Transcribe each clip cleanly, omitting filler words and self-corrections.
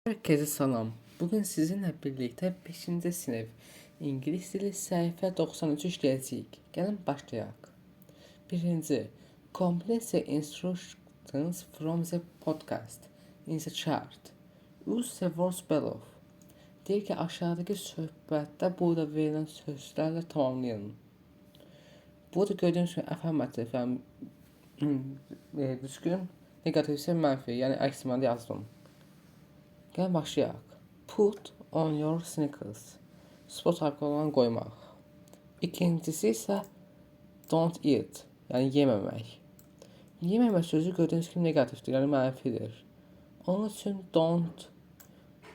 Herkese salam. Bugün sizinlə birlikdə 5-ci sinif İngilis dili səhifə 93 işləyəcəyik. Gəlin başlayaq. 1. Complete the instructions from the podcast in the chart. Use the words below. Deyir ki, aşağıdakı söhbətdə burada verilən sözlərlə tamamlayın. Burada gördüyünüz kimi affirmativ, yəni düzgün, negativ isə mənfi, yəni əks mənada yazdım. Gəlin başlayaq. Put on your sneakers. Sport ayaqqabılarını qoymaq. İkincisi isə don't eat, yəni yeməmək. Yeməmək sözü gördüyünüz kimi negativdir, yəni mənfidir. Onun üçün don't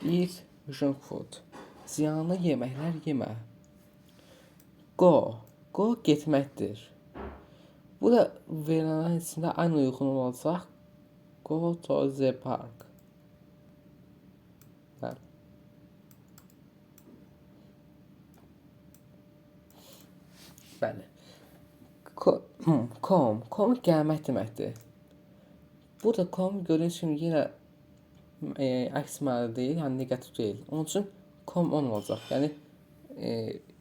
eat junk food. Ziyanlı yeməklər yemə. Go getməkdir. Bu da verilənlərin içində ən uyğun olacaq. Go to the park. Bəli. Come gəlmək deməkdir. Burada come gördüyünüz kimi yenə əks mənada deyil, yəni negativ deyil. Onun üçün come on olacaq.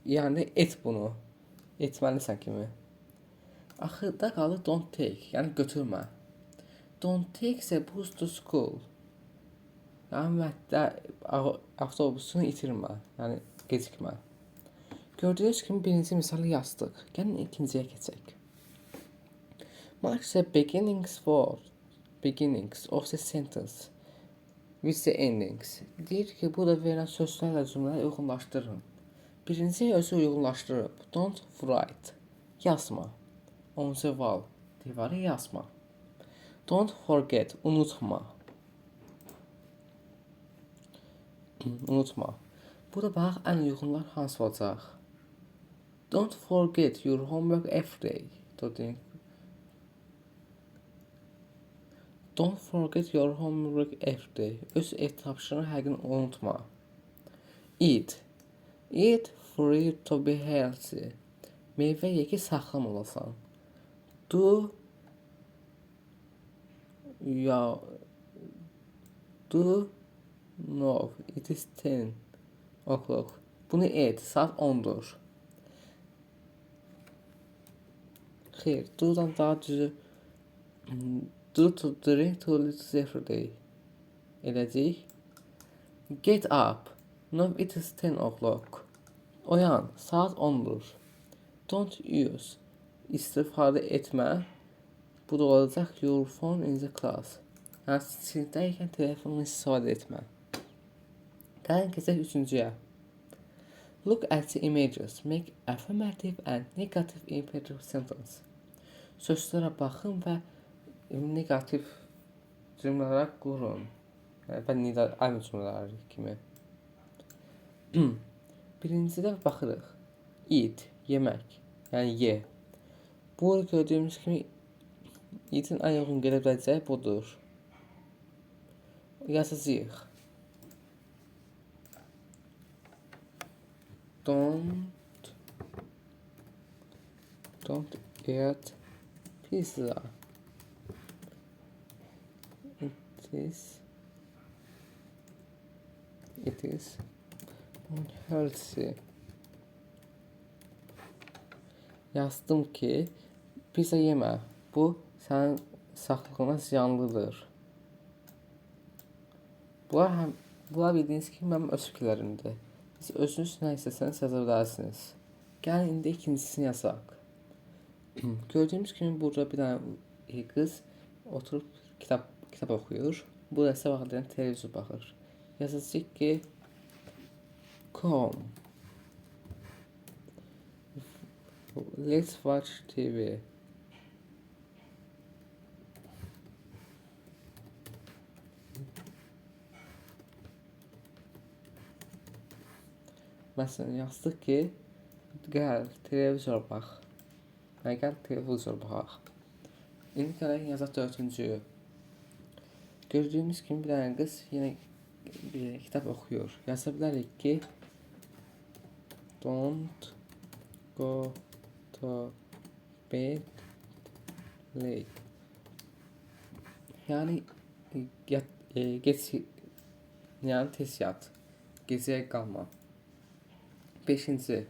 Yəni et bunu. Etməlisən kimi. Axırda qalır don't take, yəni götürmə. Don't take the bus to school. Yəni avtobusunu itirmə, yəni gecikmə. Gördüyünüz kimi birinci misalı yazdıq. Gəlin ikinciyə keçək. Mark the beginnings of the sentence with the endings. Deyir ki, burada verilən sözlərlə cümlələri uyğunlaşdırın. Birinci özü uyğunlaşdırıb. Don't write. Yazma. On the wall. Divarı yazma. Don't forget. Unutma. Unutma. Burada bax, ən uyğunlar hansı olacaq? Don't forget your homework every day. Don't forget your homework every day. Öz ev tapşırığını hər gün unutma. Eat free to be healthy. Meyvə ye ki, sağlam olasan. Do no, it is 10 o'clock. Bunu et, saat 10'dur. Xeyr, do'dan daha düzü do to drink 2 liters every day. Eləcək. Get up. No, it is 10 o'clock. Oyan, saat 10'dur. Don't use. İstifadə etmə. Bu da olacaq your phone in the class. Yəni, sinifdəykən telefonunu istifadə etmə. Gəlin keçək üçüncüyə. Look at the images. Make affirmative and negative imperative sentence. Sözlərə baxın və negativ cümlələr qurun. Və aynı cümlələr kimi. Birincidə baxırıq. Eat, yemək, yəni ye. Burada gördüyümüz kimi eatin ən uyğun gələ biləcəyi budur. Yazacağıq. Don't eat pizza. It is unhealthy. Yazdım ki, pizza yemə. Bu sənin sağlığına ziyanlıdır. Bunlar bildiyiniz kimi mənim öz fikirlərimdir. Siz özünüz nə istəsəniz yaza bilərsiniz. Gəlin indi ikincisini yazaq. Gördüyümüz kimi burada bir dənə qız oturub kitab oxuyur. Burada isə vaxtlarında televizor baxır. Yazacaq ki, come. Let's watch TV. Məsələn, yazdıq ki, gəl televizor bax. Gəl televizor baxaq. İndi gələk yazaq dördüncüyü. Gördüyümüz kimi bir dənə qız yenə bir kitab oxuyur. Yaza bilərik ki, don't go to bed late. Yəni, Yəni tez yat. Gecəyə qalma. 5-ci.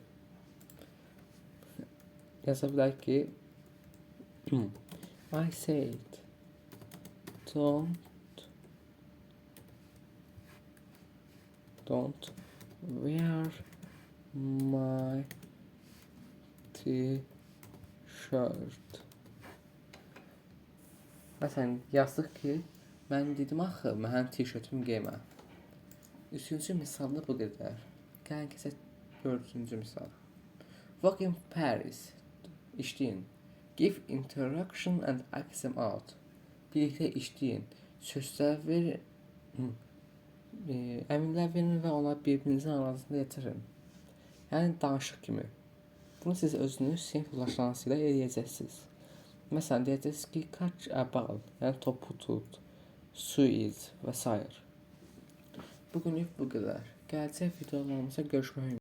Yaza bilər ki, I said don't wear my t-shirt. Məsələn, yazdıq ki, mən dedim axı, mənim t-shirtimi geymə. Üçüncü misalda bu qədər. Gəlin keçək 4-cü misal. Work in Paris. İşləyin. Give interaction and act them out. Birlikdə işləyin. Sözlər verin. Əmrlər verin və onlar bir-birinizin arasında yetirin. Yəni danışıq kimi. Bunu siz özünüz sinif yoldaşlarınız ilə eləyəcəksiniz. Məsələn, deyəcəksiniz ki, catch a ball, yəni topu tut, su iç və s. Bugünlük bu qədər. Gələcək videolarımıza görüşmək ümidi.